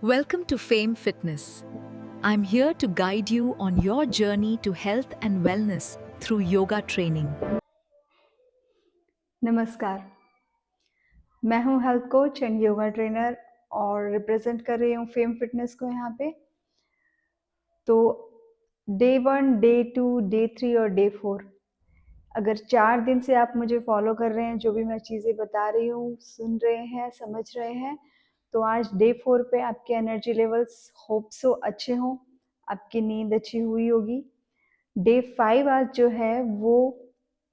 Welcome to Fame Fitness. I'm here to guide you on your journey to health and wellness through yoga training. नमस्कार। मैं हूं health coach and yoga trainer और represent कर रही हूं fame fitness को यहाँ पे। तो डे 1, डे 2, डे 3 और डे 4, अगर 4 दिन से आप मुझे फॉलो कर रहे हैं, जो भी मैं चीज़ें बता रही हूँ, सुन रहे हैं, समझ रहे हैं, तो आज डे 4 पे आपके एनर्जी लेवल्स होप सो अच्छे हों, आपकी नींद अच्छी हुई होगी। डे 5 आज जो है वो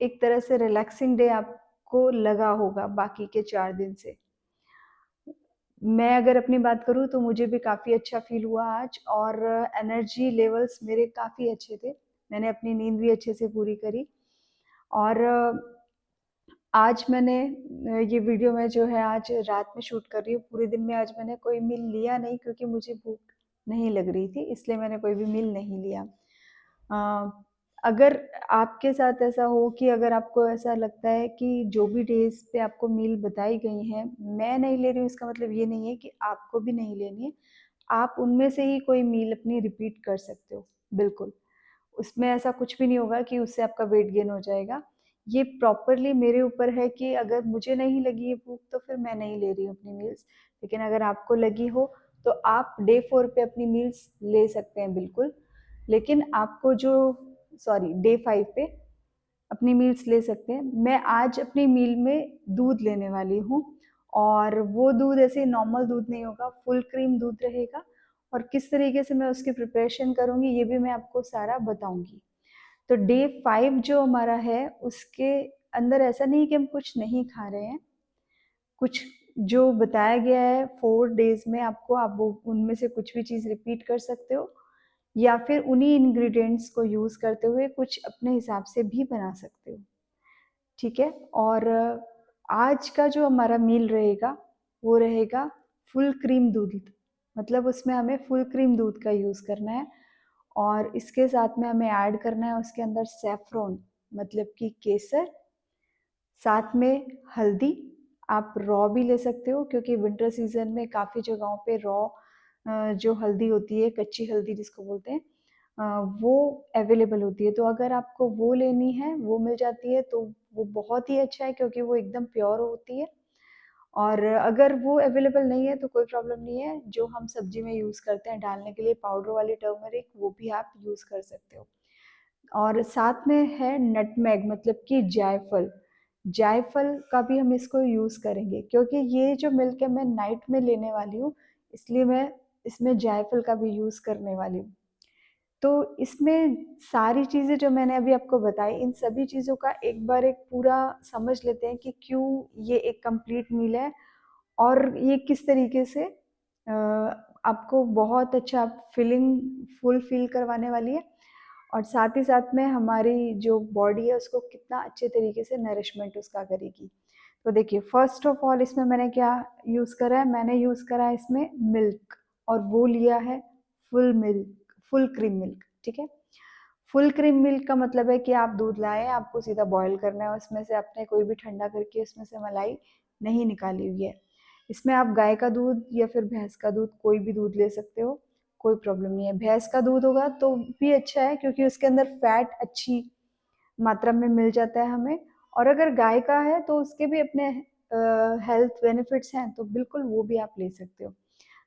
एक तरह से रिलैक्सिंग डे आपको लगा होगा बाकी के 4 दिन से। मैं अगर अपनी बात करूँ तो मुझे भी काफ़ी अच्छा फ़ील हुआ आज और एनर्जी लेवल्स मेरे काफ़ी अच्छे थे। मैंने अपनी नींद भी अच्छे से पूरी करी और आज मैंने ये वीडियो मैं जो है आज रात में शूट कर रही हूँ। पूरे दिन में आज मैंने कोई मील लिया नहीं क्योंकि मुझे भूख नहीं लग रही थी, इसलिए मैंने कोई भी मील नहीं लिया। अगर आपके साथ ऐसा हो कि अगर आपको ऐसा लगता है कि जो भी डेज़ पे आपको मील बताई गई हैं, मैं नहीं ले रही हूँ, इसका मतलब ये नहीं है कि आपको भी नहीं लेनी है। आप उनमें से ही कोई मील अपनी रिपीट कर सकते हो, बिल्कुल। उसमें ऐसा कुछ भी नहीं होगा कि उससे आपका वेट गेन हो जाएगा। ये प्रॉपरली मेरे ऊपर है कि अगर मुझे नहीं लगी है भूख तो फिर मैं नहीं ले रही हूँ अपनी मील्स। लेकिन अगर आपको लगी हो तो आप डे 4 पे अपनी मील्स ले सकते हैं बिल्कुल। लेकिन आपको जो सॉरी डे 5 पे अपनी मील्स ले सकते हैं। मैं आज अपनी मील में दूध लेने वाली हूँ और वो दूध ऐसे नॉर्मल दूध नहीं होगा, फुल क्रीम दूध रहेगा और किस तरीके से मैं उसकी प्रिपरेशन करूँगी ये भी मैं आपको सारा बताऊँगी। तो डे 5 जो हमारा है उसके अंदर ऐसा नहीं कि हम कुछ नहीं खा रहे हैं। कुछ जो बताया गया है 4 डेज़ में आपको आप वो उनमें से कुछ भी चीज़ रिपीट कर सकते हो या फिर उन्हीं इंग्रीडिएंट्स को यूज़ करते हुए कुछ अपने हिसाब से भी बना सकते हो। ठीक है? और आज का जो हमारा मील रहेगा, वो रहेगा फुल क्रीम दूध। मतलब उसमें हमें फुल क्रीम दूध का यूज़ करना है और इसके साथ में हमें ऐड करना है उसके अंदर सैफ़्रॉन मतलब कि केसर, साथ में हल्दी। आप रॉ भी ले सकते हो क्योंकि विंटर सीज़न में काफ़ी जगहों पे रॉ जो हल्दी होती है, कच्ची हल्दी जिसको बोलते हैं वो अवेलेबल होती है। तो अगर आपको वो लेनी है, वो मिल जाती है तो वो बहुत ही अच्छा है क्योंकि वो एकदम प्योर होती है। और अगर वो अवेलेबल नहीं है तो कोई प्रॉब्लम नहीं है, जो हम सब्ज़ी में यूज़ करते हैं डालने के लिए पाउडर वाली टर्मरिक वो भी आप यूज़ कर सकते हो। और साथ में है नटमेग मतलब कि जायफल। जायफल का भी हम इसको यूज़ करेंगे क्योंकि ये जो मिल्क है मैं नाइट में लेने वाली हूँ, इसलिए मैं इसमें जायफल का भी यूज़ करने वाली हूँ। तो इसमें सारी चीज़ें जो मैंने अभी आपको बताई, इन सभी चीज़ों का एक बार एक पूरा समझ लेते हैं कि क्यों ये एक कंप्लीट मील है और ये किस तरीके से आपको बहुत अच्छा फीलिंग फुल फ़ील करवाने वाली है और साथ ही साथ में हमारी जो बॉडी है उसको कितना अच्छे तरीके से नरिशमेंट उसका करेगी। तो देखिए फ़र्स्ट ऑफ ऑल इसमें मैंने क्या यूज़ करा है, मैंने यूज़ करा है इसमें मिल्क और वो लिया है full milk, full cream milk, ठीक है? फुल क्रीम मिल्क का मतलब है कि आप दूध लाए, आपको सीधा बॉयल करना है, उसमें से आपने कोई भी ठंडा करके उसमें से मलाई नहीं निकाली हुई है। इसमें आप गाय का दूध या फिर भैंस का दूध कोई भी दूध ले सकते हो, कोई प्रॉब्लम नहीं है। भैंस का दूध होगा तो भी अच्छा है क्योंकि उसके अंदर फैट अच्छी मात्रा में मिल जाता है हमें और अगर गाय का है तो उसके भी अपने हेल्थ बेनिफिट्स हैं, तो बिल्कुल वो भी आप ले सकते हो।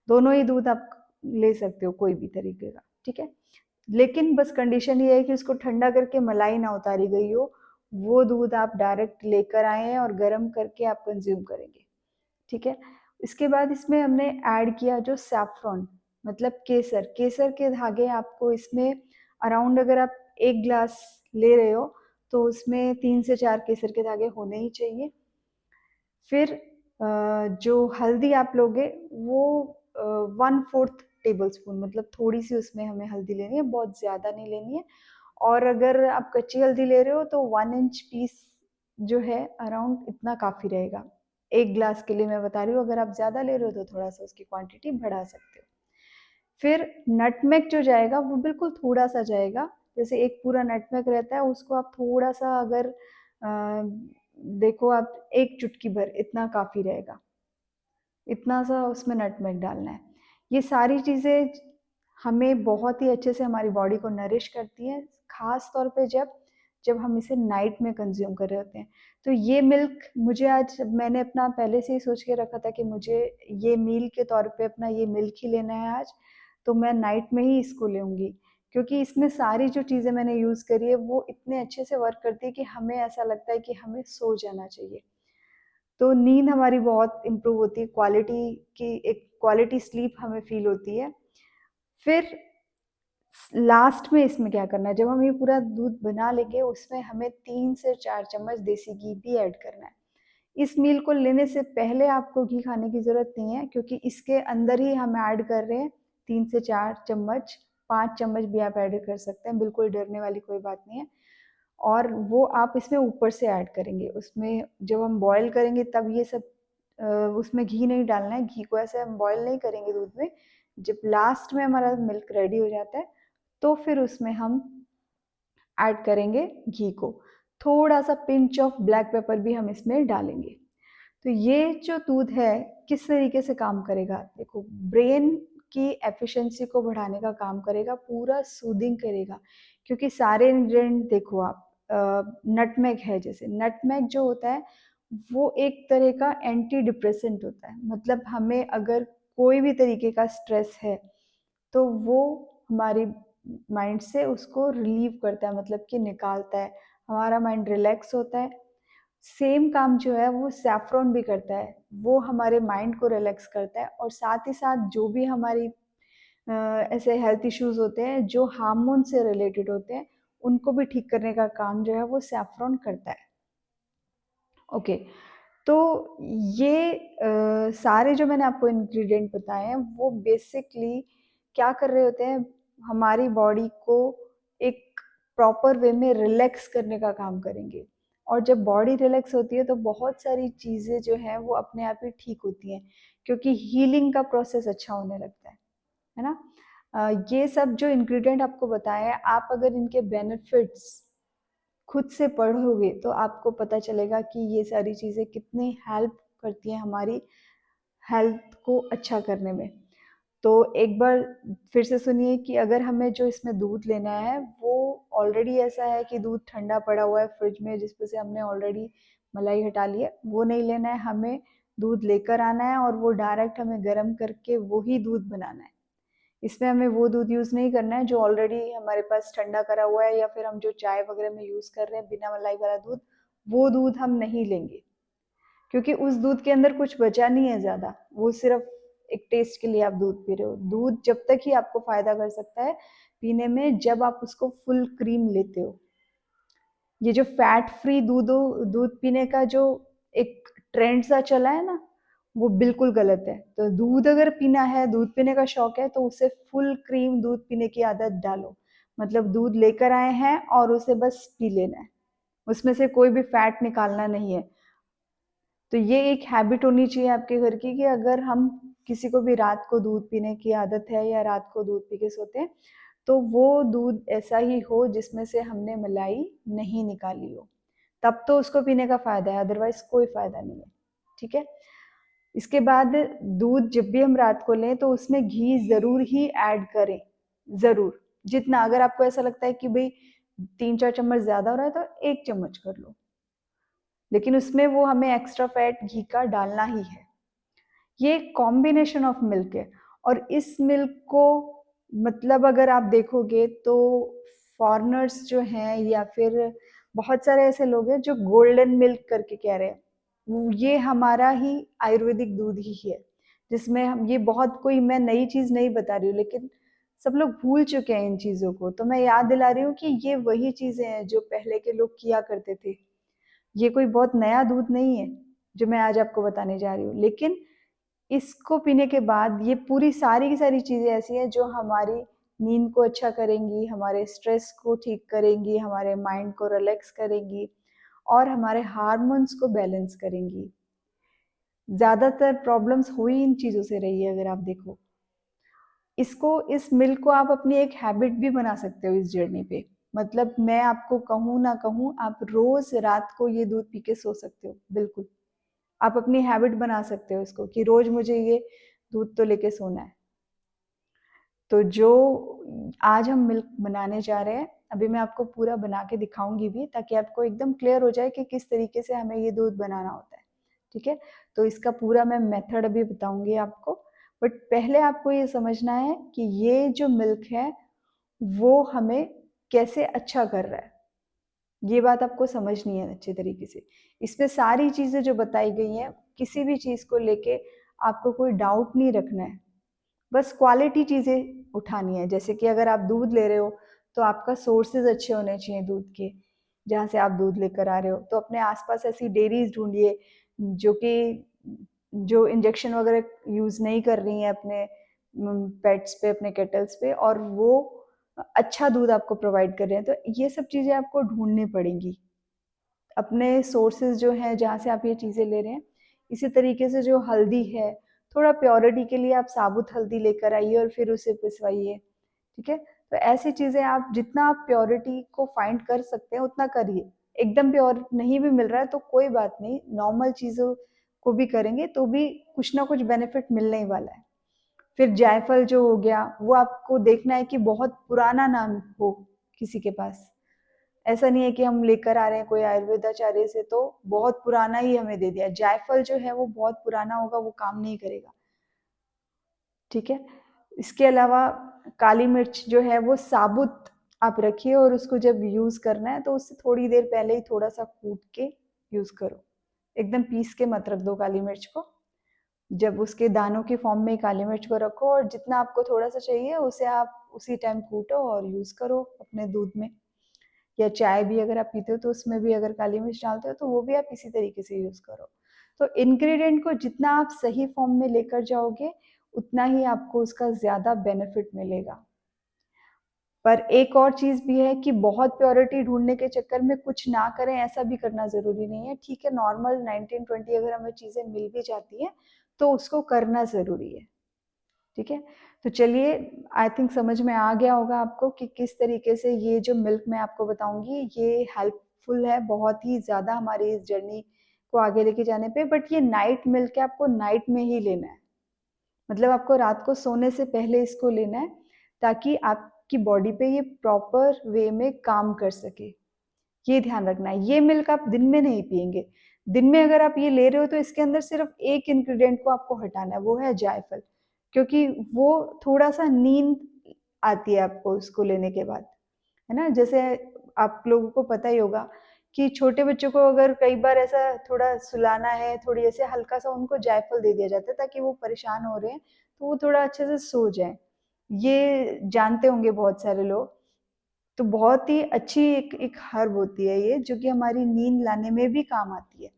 दोनों ही दूध आप ले सकते हो कोई भी तरीके का, ठीक है? लेकिन बस कंडीशन ये है कि उसको ठंडा करके मलाई ना उतारी गई हो, वो दूध आप डायरेक्ट लेकर आए हैं और गर्म करके आप कंज़्यूम करेंगे, ठीक है? इसके बाद इसमें हमने ऐड किया जो सैफ़्रॉन मतलब केसर, केसर के धागे आपको इसमें अराउंड अगर आप 1 ग्लास ले रहे हो, तो उसमें 3 से 4 केसर के धागे होने ही चाहिए। फिर जो हल्दी आप लोगे वो 1/4 टेबलस्पून मतलब थोड़ी-सी उसमें हमें हल्दी लेनी है, बहुत ज़्यादा नहीं लेनी है और अगर आप कच्ची हल्दी ले रहे हो तो 1 इंच पीस जो है अराउंड इतना काफ़ी रहेगा। 1 ग्लास के लिए मैं बता रही हूँ, अगर आप ज़्यादा ले रहे हो तो थोड़ा-सा उसकी क्वांटिटी बढ़ा सकते हो। फिर नटमेग जो जाएगा वो बिल्कुल थोड़ा-सा जाएगा, जैसे एक पूरा नटमेग रहता है उसको आप थोड़ा-सा अगर देखो आप 1 चुटकी भर इतना काफ़ी रहेगा, इतना सा उसमें नटमेग डालना है। ये सारी चीज़ें हमें बहुत ही अच्छे से हमारी बॉडी को नरिश करती हैं, ख़ास तौर पे जब हम इसे नाइट में कंज़्यूम कर रहे होते हैं। तो ये मिल्क मुझे आज मैंने अपना पहले से ही सोच के रखा था कि मुझे ये मील के तौर पे अपना ये मिल्क ही लेना है आज, तो मैं नाइट में ही इसको लूँगी। क्योंकि इसमें सारी जो चीज़ें मैंने यूज़ करी है, वो इतने अच्छे से वर्क करती है कि हमें ऐसा लगता है कि हमें सो जाना चाहिए। तो नींद हमारी बहुत इम्प्रूव होती है, एक क्वालिटी स्लीप हमें फ़ील होती है। फिर लास्ट में इसमें क्या करना है, जब हम ये पूरा दूध बना लेंगे, उसमें हमें 3 से 4 चम्मच देसी घी भी ऐड करना है। इस मील को लेने से पहले आपको घी खाने की ज़रूरत नहीं है, क्योंकि इसके अंदर ही हम ऐड कर रहे हैं 3 से 4 चम्मच, 5 चम्मच भी आप ऐड कर सकते हैं, बिल्कुल डरने वाली कोई बात नहीं है। और वो आप इसमें ऊपर से ऐड करेंगे। उसमें जब हम बॉयल करेंगे तब ये सब उसमें घी नहीं डालना है, घी को ऐसे हम बॉयल नहीं करेंगे दूध में। जब लास्ट में हमारा मिल्क रेडी हो जाता है, तो फिर उसमें हम ऐड करेंगे घी को। थोड़ा-सा पिंच ऑफ ब्लैक पेपर भी हम इसमें डालेंगे। तो ये जो दूध है, किस तरीके से काम करेगा? देखो, ब्रेन की एफिशिएंसी को बढ़ाने का काम करेगा, पूरा सूदिंग करेगा। क्योंकि सारे इंग्रीडिएंट देखो आप, नटमेग है जैसे, नटमेग जो होता है, वो एक तरह का एंटी डिप्रेसेंट होता है। मतलब हमें अगर कोई भी तरीके का स्ट्रेस है, तो वो हमारी माइंड से उसको रिलीव करता है, मतलब कि निकालता है। हमारा माइंड रिलैक्स होता है। सेम काम जो है वो सैफ़्रॉन भी करता है, वो हमारे माइंड को रिलैक्स करता है, और साथ ही साथ जो भी हमारी ऐसे हेल्थ इश्यूज़ होते हैं जो हार्मोन से रिलेटेड होते हैं, उनको भी ठीक करने का काम जो है वो सैफ़्रॉन करता है। ओके, तो ये सारे जो मैंने आपको इंग्रीडिएंट बताए हैं, वो बेसिकली क्या कर रहे होते हैं, हमारी बॉडी को एक प्रॉपर वे में रिलैक्स करने का काम करेंगे। और जब बॉडी रिलैक्स होती है, तो बहुत सारी चीज़ें जो हैं वो अपने आप ही ठीक होती हैं, क्योंकि हीलिंग का प्रोसेस अच्छा होने लगता है ना? ये सब जो इंग्रीडिएंट आपको बताए हैं, आप अगर इनके बेनिफिट्स खुद से पढ़ोगे, तो आपको पता चलेगा कि ये सारी चीज़ें कितनी हेल्प करती हैं हमारी हेल्थ को अच्छा करने में। तो एक बार फिर से सुनिए कि अगर हमें जो इसमें दूध लेना है, वो ऑलरेडी ऐसा है कि दूध ठंडा पड़ा हुआ है फ्रिज में, जिसमें से हमने ऑलरेडी मलाई हटा ली है, वो नहीं लेना है। हमें दूध लेकर आना है और वो डायरेक्ट हमें गर्म करके वही दूध बनाना है। इसमें हमें वो दूध यूज़ नहीं करना है जो ऑलरेडी हमारे पास ठंडा करा हुआ है, या फिर हम जो चाय वगैरह में यूज़ कर रहे हैं बिना मलाई वाला दूध, वो दूध हम नहीं लेंगे। क्योंकि उस दूध के अंदर कुछ बचा नहीं है ज़्यादा, वो सिर्फ़ एक टेस्ट के लिए आप दूध पी रहे हो। दूध जब तक ही आपको फ़ायदा कर सकता है पीने में, जब आप उसको फुल क्रीम लेते हो। ये जो फैट फ्री दूध पीने का जो एक ट्रेंड सा चला है ना, वो बिल्कुल गलत है। तो दूध अगर पीना है, दूध पीने का शौक है, तो उसे फुल क्रीम दूध पीने की आदत डालो। मतलब दूध लेकर आए हैं और उसे बस पी लेना है, उसमें से कोई भी फैट निकालना नहीं है। तो ये एक हैबिट होनी चाहिए आपके घर की, कि अगर हम किसी को भी रात को दूध पीने की आदत है या रात को दूध पी के सोते हैं, तो वो दूध ऐसा ही हो जिसमें से हमने मलाई नहीं निकाली हो, तब तो उसको पीने का फ़ायदा है, अदरवाइज़ कोई फ़ायदा नहीं है, ठीक है? इसके बाद दूध जब भी हम रात को लें, तो उसमें घी ज़रूर ही ऐड करें, ज़रूर। जितना, अगर आपको ऐसा लगता है कि भई 3-4 चम्मच ज़्यादा हो रहा है, तो 1 चम्मच कर लो। लेकिन उसमें वो हमें एक्स्ट्रा फैट घी का डालना ही है। ये कॉम्बिनेशन ऑफ मिल्क है, और इस मिल्क को, मतलब अगर आप देखोगे तो फॉरेनर्स जो हैं, या फिर बहुत सारे ऐसे लोग हैं जो गोल्डन मिल्क करके कह रहे हैं, ये हमारा ही आयुर्वेदिक दूध ही है, जिसमें हम ये बहुत, कोई मैं नई चीज़ नहीं बता रही हूँ, लेकिन सब लोग भूल चुके हैं इन चीज़ों को, तो मैं याद दिला रही हूँ कि ये वही चीज़ें हैं जो पहले के लोग किया करते थे। ये कोई बहुत नया दूध नहीं है जो मैं आज आपको बताने जा रही हूँ, लेकिन इसको पीने के बाद ये पूरी सारी की सारी चीज़ें ऐसी हैं जो हमारी नींद को अच्छा करेंगी, हमारे स्ट्रेस को ठीक करेंगी, हमारे माइंड को रिलैक्स करेंगी, और हमारे हार्मोन्स को बैलेंस करेंगी। ज़्यादातर प्रॉब्लम्स हो ही इन चीज़ों से रही है, अगर आप देखो। इस मिल्क को आप अपनी एक हैबिट भी बना सकते हो इस जर्नी पे। मतलब मैं आपको कहूँ ना कहूँ, आप रोज़ रात को ये दूध पी के सो सकते हो, बिल्कुल। आप अपनी हैबिट बना सकते हो इसको, कि रोज़ मुझे ये दूध तो लेके सोना है। तो जो आज हम मिल्क बनाने जा रहे हैं, अभी मैं आपको पूरा बना के दिखाऊंगी भी, ताकि आपको एकदम क्लियर हो जाए कि किस तरीके से हमें ये दूध बनाना होता है। ठीक है, तो इसका पूरा मैं मेथड अभी बताऊंगी आपको, बट पहले आपको ये समझना है कि ये जो मिल्क है वो हमें कैसे अच्छा कर रहा है। ये बात आपको समझनी है अच्छे तरीके से। इसमें सारी चीजें जो बताई गई हैं, किसी भी चीज को लेके आपको कोई डाउट नहीं रखना है, बस क्वालिटी चीजें उठानी है। जैसे कि अगर आप दूध ले रहे हो तो आपका सोर्सेज अच्छे होने चाहिए दूध के, जहाँ से आप दूध लेकर आ रहे हो। तो अपने आसपास ऐसी डेयरीज ढूंढिए जो कि जो इंजेक्शन वगैरह यूज नहीं कर रही हैं अपने पेट्स पे, अपने केटल्स पे, और वो अच्छा दूध आपको प्रोवाइड कर रहे हैं। तो ये सब चीजें आपको ढूंढनी पड़ेंगी, अपने सोर्सेज जो हैं जहाँ से आप ये चीज़ें ले रहे हैं। इसी तरीके से जो हल्दी है, थोड़ा प्योरिटी के लिए आप साबुत हल्दी लेकर आइए और फिर उसे पिसवाइए। ठीक है, तो ऐसी चीज़ें आप जितना आप प्योरिटी को फाइंड कर सकते हैं उतना करिए। एकदम प्योर नहीं भी मिल रहा है तो कोई बात नहीं, नॉर्मल चीज़ों को भी करेंगे तो भी कुछ ना कुछ बेनिफिट मिलने ही वाला है। फिर जायफल जो हो गया, वो आपको देखना है कि बहुत पुराना नाम हो किसी के पास। ऐसा नहीं है कि हम लेकर आ रहे हैं कोई आयुर्वेदाचार्य से तो बहुत पुराना ही हमें दे दिया। जायफल जो है वो बहुत पुराना होगा, वो काम नहीं करेगा। ठीक है, इसके अलावा काली मिर्च जो है वो साबुत आप रखिए, और उसको जब यूज करना है तो उससे थोड़ी देर पहले ही थोड़ा सा कूट के यूज करो, एकदम पीस के मत रख दो काली मिर्च को। जब उसके दानों के फॉर्म में काली मिर्च को रखो, और जितना आपको थोड़ा सा चाहिए उसे आप उसी टाइम कूटो और यूज करो अपने दूध में। या चाय भी अगर आप पीते हो तो उसमें भी अगर काली मिर्च डालते हो तो वो भी आप इसी तरीके से यूज करो। तो इंग्रेडिएंट को जितना आप सही फॉर्म में लेकर जाओगे उतना ही आपको उसका ज्यादा बेनिफिट मिलेगा। पर एक और चीज भी है कि बहुत प्योरिटी ढूंढने के चक्कर में कुछ ना करें, ऐसा भी करना जरूरी नहीं है। ठीक है, नॉर्मल 1920 अगर हमें चीजें मिल भी जाती है तो उसको करना जरूरी है। ठीक है, तो चलिए, आई थिंक समझ में आ गया होगा आपको कि किस तरीके से ये जो मिल्क मैं आपको बताऊंगी ये हेल्पफुल है बहुत ही ज़्यादा हमारी इस जर्नी को आगे लेके जाने पे। बट ये नाइट मिल्क है, आपको नाइट में ही लेना है, मतलब आपको रात को सोने से पहले इसको लेना है, ताकि आपकी बॉडी पे ये प्रॉपर वे में काम कर सके। ये ध्यान रखना है, ये मिल्क आप दिन में नहीं पियेंगे। दिन में अगर आप ये ले रहे हो तो इसके अंदर सिर्फ एक इंग्रेडिएंट को आपको हटाना है, वो है जायफल, क्योंकि वो थोड़ा सा नींद आती है आपको इसको लेने के बाद, है ना। जैसे आप लोगों को पता ही होगा कि छोटे बच्चों को अगर कई बार ऐसा थोड़ा सुलाना है, थोड़ी ऐसे हल्का सा उनको जायफल दे दिया जाता है ताकि वो परेशान हो रहे हैं तो वो थोड़ा अच्छे से सो जाए। ये जानते होंगे बहुत सारे लोग। तो बहुत ही अच्छी एक हर्ब होती है ये, जो कि हमारी नींद लाने में भी काम आती है।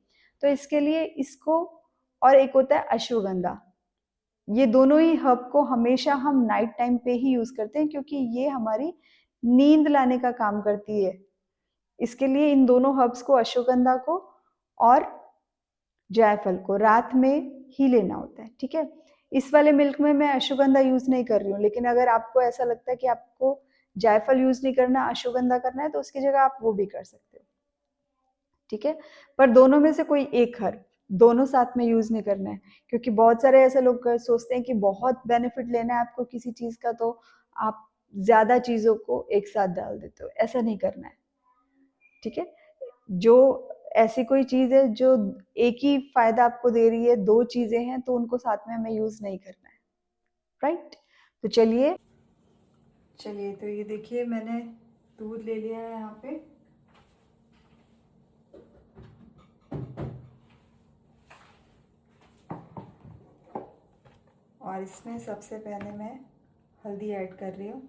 तो इसके लिए इसको, और एक होता है अश्वगंधा, ये दोनों ही हर्ब को हमेशा हम नाइट टाइम पे ही यूज करते हैं, क्योंकि ये हमारी नींद लाने का काम करती है। इसके लिए इन दोनों हर्ब्स को, अश्वगंधा को और जायफल को, रात में ही लेना होता है। ठीक है, इस वाले मिल्क में मैं अश्वगंधा यूज नहीं कर रही हूँ, लेकिन अगर आपको ऐसा लगता है कि आपको जायफल यूज नहीं करना, अश्वगंधा करना है, तो उसकी जगह आप वो भी कर सकते हो। ठीक है, पर दोनों में से कोई एक हर्ब, दोनों साथ में यूज नहीं करना है, क्योंकि बहुत सारे ऐसे लोग सोचते हैं कि बहुत बेनिफिट लेना है आपको किसी चीज का, तो आप ज्यादा चीजों को एक साथ डाल देते हो। ऐसा नहीं करना है। ठीक है, जो ऐसी कोई चीज है जो एक ही फायदा आपको दे रही है, दो चीजें हैं, तो उनको साथ में हमें यूज नहीं करना है। राइट, तो चलिए चलिए, तो ये देखिए मैंने दूध ले लिया है यहाँ पे, और इसमें सबसे पहले मैं हल्दी ऐड कर रही हूँ,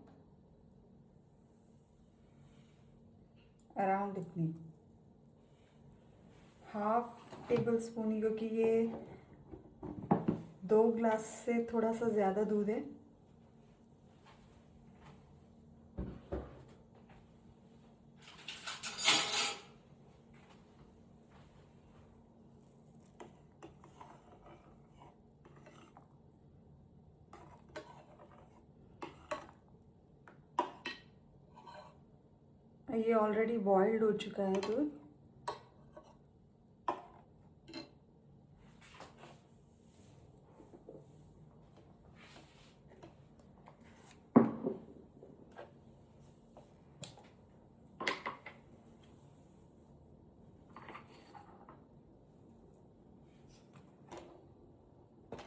अराउंड इतनी, हाफ टेबल स्पून ही, क्योंकि ये 2 ग्लास से थोड़ा सा ज़्यादा दूध है। ये ऑलरेडी बॉइल्ड हो चुका है दूध।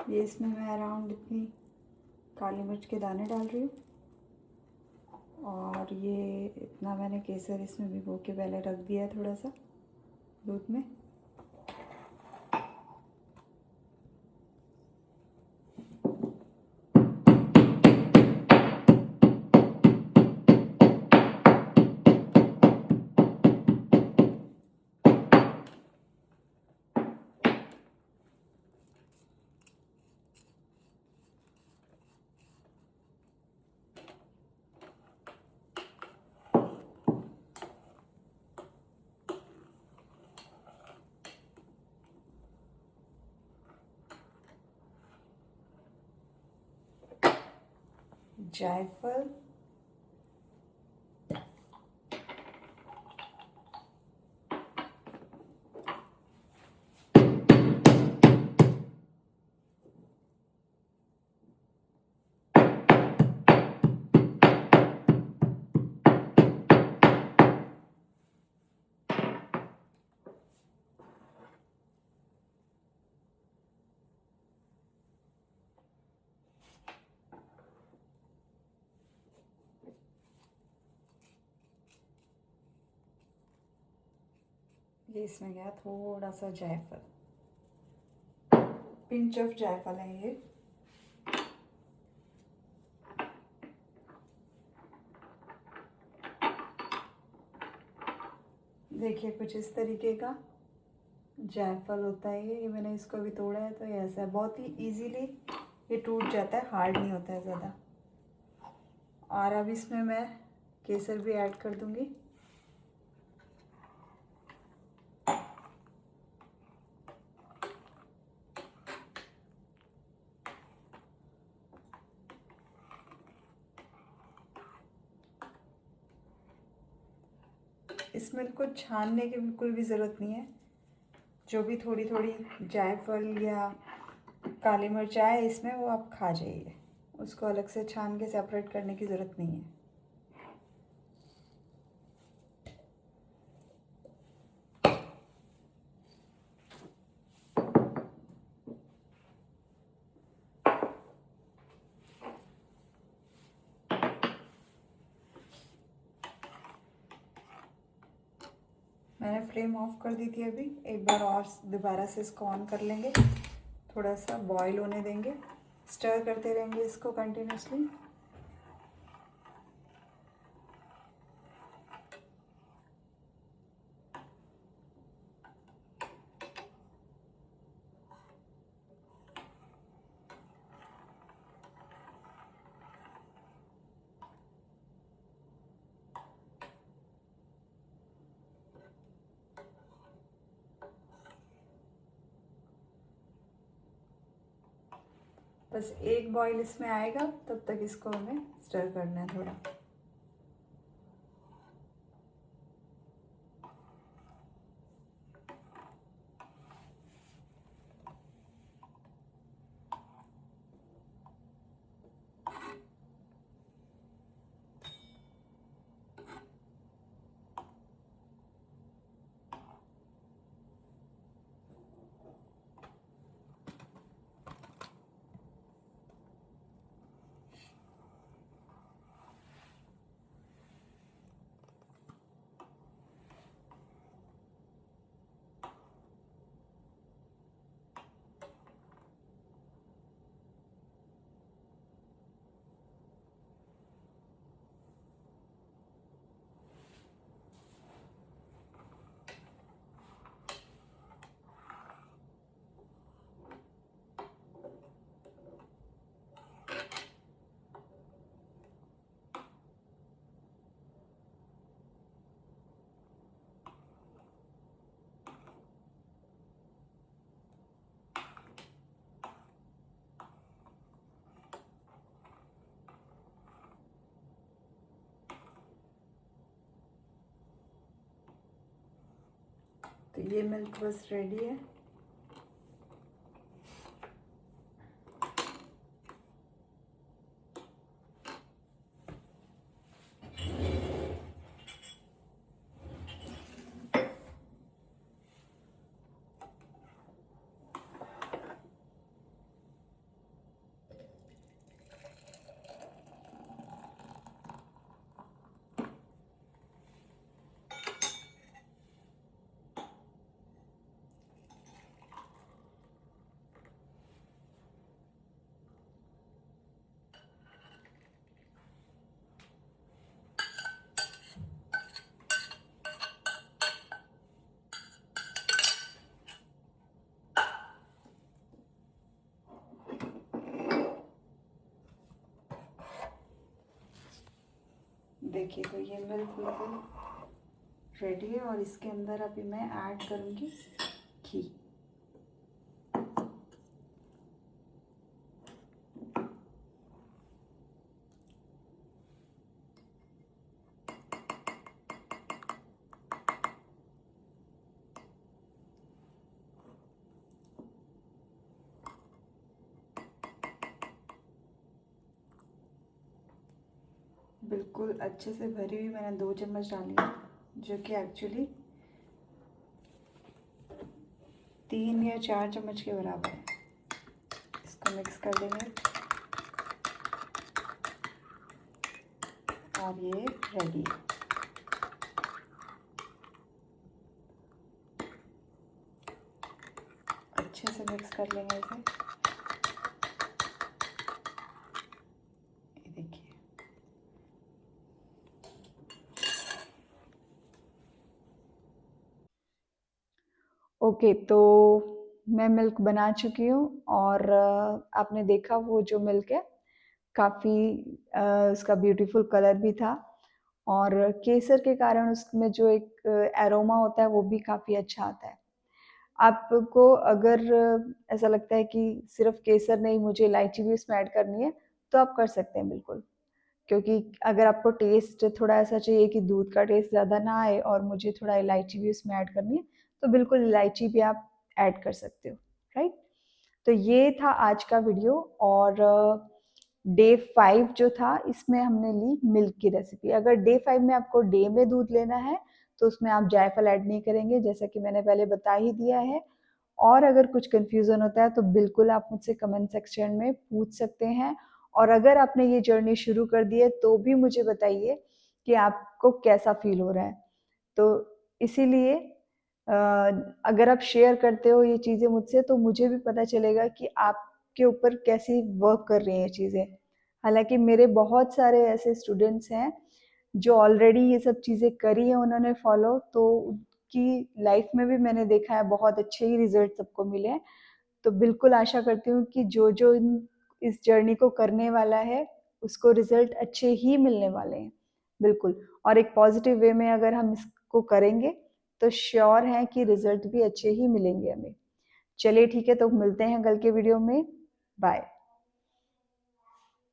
ये इसमें मैं अराउंड इतनी काली मिर्च के दाने डाल रही हूँ और ये इतना मैंने केसर इसमें भिगो के पहले रख दिया है थोड़ा सा दूध में। जायफल, ये इसमें गया थोड़ा सा जायफल, पिंच ऑफ जायफल है ये। देखिए कुछ इस तरीके का जायफल होता है ये मैंने इसको भी तोड़ा है तो ये ऐसा है, बहुत ही इजीली ये टूट जाता है, हार्ड नहीं होता है ज़्यादा। और अब इसमें मैं केसर भी ऐड कर दूंगी। इस मिल्क को छानने की बिल्कुल भी ज़रूरत नहीं है। जो भी थोड़ी थोड़ी जायफल या काली मिर्च आए इसमें वो आप खा जाइए, उसको अलग से छान के सेपरेट करने की ज़रूरत नहीं है। मैंने फ्लेम ऑफ कर दी थी अभी, एक बार और दोबारा से इसको ऑन कर लेंगे, थोड़ा सा बॉईल होने देंगे, स्टर करते रहेंगे इसको कंटिन्यूसली। बस एक बॉईल इसमें आएगा तब तक इसको हमें स्टर करना है थोड़ा। तो ये मिल्क बस रेडी है। देखिए तो ये मिल्क बिल्कुल रेडी है और इसके अंदर अभी मैं ऐड करूँगी घी। बिल्कुल अच्छे से भरी हुई मैंने 2 चम्मच डाली है, जो कि एक्चुअली 3 या 4 चम्मच के बराबर है। इसको मिक्स कर देंगे और ये रेडी है। अच्छे से मिक्स कर लेंगे इसे। ये देखिए ओके, तो मैं मिल्क बना चुकी हूँ और आपने देखा वो जो मिल्क है काफ़ी उसका ब्यूटीफुल कलर भी था और केसर के कारण उसमें जो एक एरोमा होता है वो भी काफ़ी अच्छा आता है। आपको अगर ऐसा लगता है कि सिर्फ केसर नहीं, मुझे इलायची भी उसमें ऐड करनी है, तो आप कर सकते हैं बिल्कुल। क्योंकि अगर आपको टेस्ट थोड़ा ऐसा चाहिए कि दूध का टेस्ट ज़्यादा ना आए और मुझे थोड़ा इलायची भी उसमें ऐड करनी है, तो बिल्कुल इलायची भी आप ऐड कर सकते हो, राइट? तो ये था आज का वीडियो और डे 5 जो था इसमें हमने ली मिल्क की रेसिपी। अगर डे 5 में आपको डे में दूध लेना है तो उसमें आप जायफल ऐड नहीं करेंगे, जैसा कि मैंने पहले बता ही दिया है। और अगर कुछ कन्फ्यूज़न होता है तो बिल्कुल आप मुझसे कमेंट सेक्शन में पूछ सकते हैं। और अगर आपने ये जर्नी शुरू कर दी है तो भी मुझे बताइए कि आपको कैसा फ़ील हो रहा है। तो इसीलिए अगर आप शेयर करते हो ये चीज़ें मुझसे तो मुझे भी पता चलेगा कि आपके ऊपर कैसी वर्क कर रही हैं ये चीज़ें। हालाँकि मेरे बहुत सारे ऐसे स्टूडेंट्स हैं जो ऑलरेडी ये सब चीज़ें करी हैं उन्होंने फ़ॉलो, तो उनकी लाइफ़ में भी मैंने देखा है बहुत अच्छे ही रिज़ल्ट सबको मिले हैं। तो बिल्कुल आशा करती हूँ कि जो-जो इन इस जर्नी को करने वाला है, उसको रिज़ल्ट अच्छे ही मिलने वाले हैं, बिल्कुल। और एक पॉज़िटिव वे में अगर हम इसको करेंगे, तो श्योर हैं कि रिज़ल्ट भी अच्छे ही मिलेंगे हमें। चलिए ठीक है, तो मिलते हैं कल के वीडियो में। बाय।